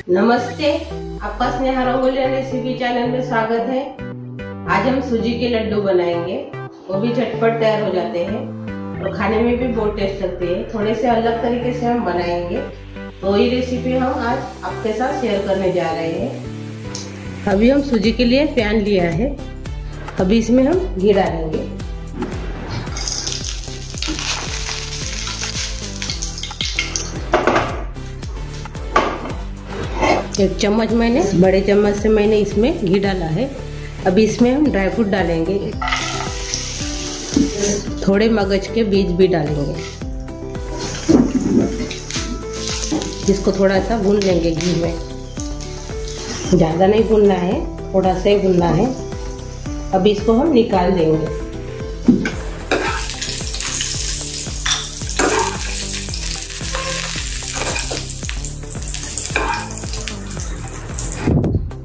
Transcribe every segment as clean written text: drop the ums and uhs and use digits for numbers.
नमस्ते, आपका Sneha rangoli recipe channel में स्वागत है। आज हम सूजी के लड्डू बनाएंगे, वो भी झटपट तैयार हो जाते हैं और खाने में भी बहुत टेस्ट लगते हैं। थोड़े से अलग तरीके से हम बनाएंगे, तो ये रेसिपी हम आज आपके साथ शेयर करने जा रहे हैं। अभी हम सूजी के लिए पैन लिया है, अभी इसमें हम घी डालेंगे। एक चम्मच मैंने, बड़े चम्मच से मैंने इसमें घी डाला है। अभी इसमें हम ड्राई फ्रूट डालेंगे, थोड़े मगज के बीज भी डालेंगे। इसको थोड़ा सा भून लेंगे घी में, ज़्यादा नहीं भूनना है, थोड़ा सा ही भूनना है। अभी इसको हम निकाल देंगे।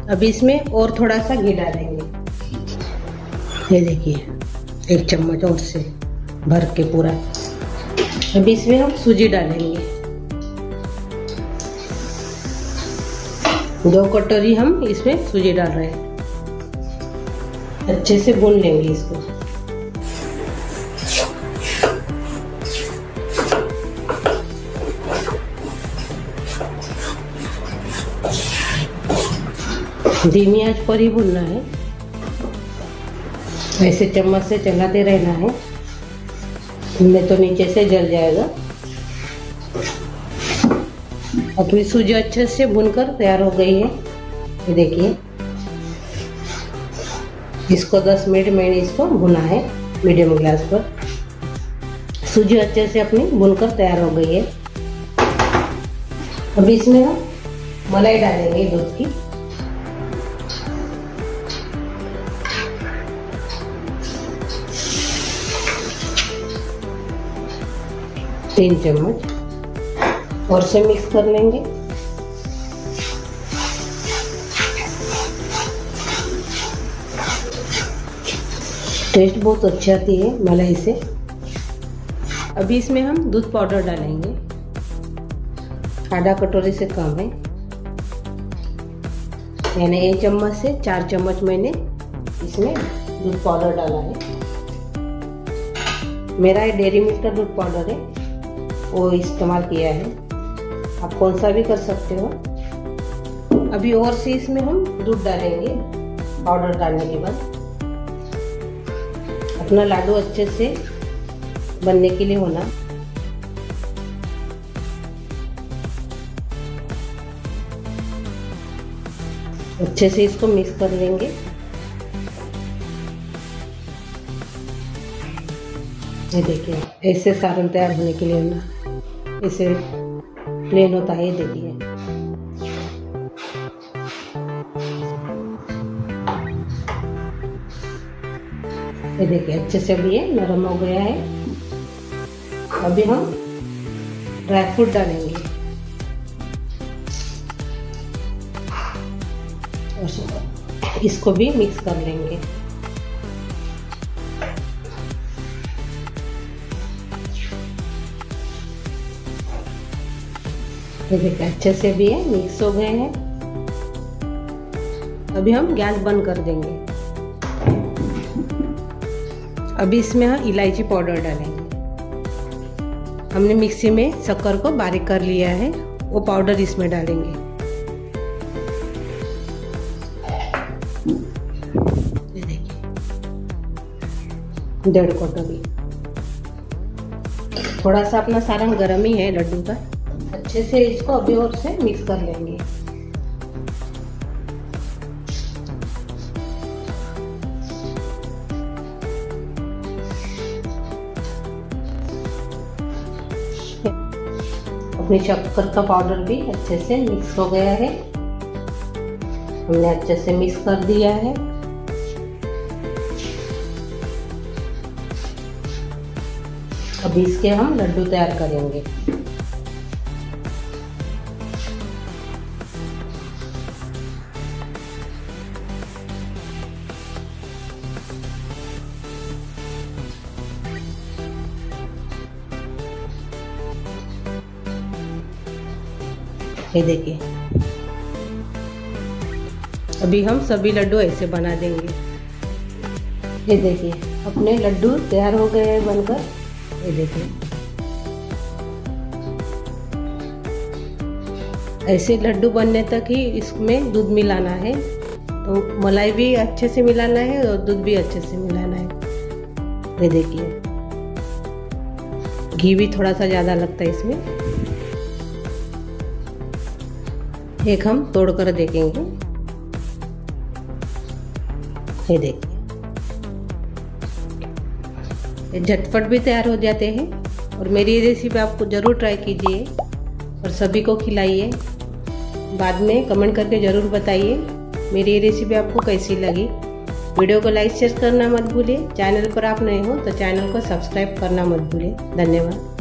अभी इसमें और थोड़ा सा घी डालेंगे। ये देखिए, एक चम्मच और से भर के पूरा। अभी इसमें हम सूजी डालेंगे। 2 कटोरी हम इसमें सूजी डाल रहे हैं। अच्छे से भून लेंगे इसको। धीमी आंच पर ही भूनना है, ऐसे चम्मच से चलाते रहना है, नहीं तो नीचे से जल जाएगा। अपनी सूजी अच्छे से भूनकर तैयार हो गई है। ये देखिए, इसको 10 मिनट मैंने इसको भुना है मीडियम गैस पर। सूजी अच्छे से अपनी भूनकर तैयार हो गई है। अभी इसमें हम मलाई डालेंगे दूध की। तीन चम्मच और से मिक्स कर लेंगे। टेस्ट बहुत अच्छी आती है मलाई से। अभी इसमें हम दूध पाउडर डालेंगे, आधा कटोरी से कम है, यानी 1 चम्मच से 4 चम्मच मैंने इसमें दूध पाउडर डाला है। मेरा ये डेयरी मिल्क का दूध पाउडर है, वो इस्तेमाल किया है। आप कौन सा भी कर सकते हो। अभी और से इसमें हम दूध डालेंगे पाउडर डालने के बाद। अपना लाडू अच्छे से बनने के लिए होना। अच्छे से इसको मिक्स कर लेंगे। ये देखिए, ऐसे सारण तैयार होने के लिए होना, ऐसे प्लेन होता है। ये देखिए, ये देखिए अच्छे से भी ये नरम हो गया है। अभी हम ड्राई फ्रूट डालेंगे और इसको भी मिक्स कर लेंगे। ये देखिए, अच्छे से भी है मिक्स हो गए हैं। अभी हम गैस बंद कर देंगे। अभी इसमें हम इलायची पाउडर डालेंगे। हमने मिक्सी में शक्कर को बारीक कर लिया है, वो पाउडर इसमें डालेंगे। ये देखिए, 1.5 कटोरी। थोड़ा सा अपना सारण गर्म ही है लड्डू का। अच्छे से इसको अभी और से मिक्स कर लेंगे। अपनी शक्कर का पाउडर भी अच्छे से मिक्स हो गया है। हमने अच्छे से मिक्स कर दिया है। अभी इसके हम लड्डू तैयार करेंगे। ये देखिए अभी हम सभी लड्डू ऐसे बना देंगे। ये देखिए अपने लड्डू तैयार हो गए हैं बनकर। ये देखिए ऐसे लड्डू बनने तक ही इसमें दूध मिलाना है, तो मलाई भी अच्छे से मिलाना है और दूध भी अच्छे से मिलाना है। ये देखिए घी भी थोड़ा सा ज़्यादा लगता है इसमें। एक हम तोड़ कर देखेंगे। ये देखिए ये झटपट भी तैयार हो जाते हैं। और मेरी रेसिपी आपको ज़रूर ट्राई कीजिए और सभी को खिलाइए। बाद में कमेंट करके ज़रूर बताइए मेरी ये रेसिपी आपको कैसी लगी। वीडियो को लाइक शेयर करना मत भूलिए। चैनल पर आप नए हो तो चैनल को सब्सक्राइब करना मत भूलिए। धन्यवाद।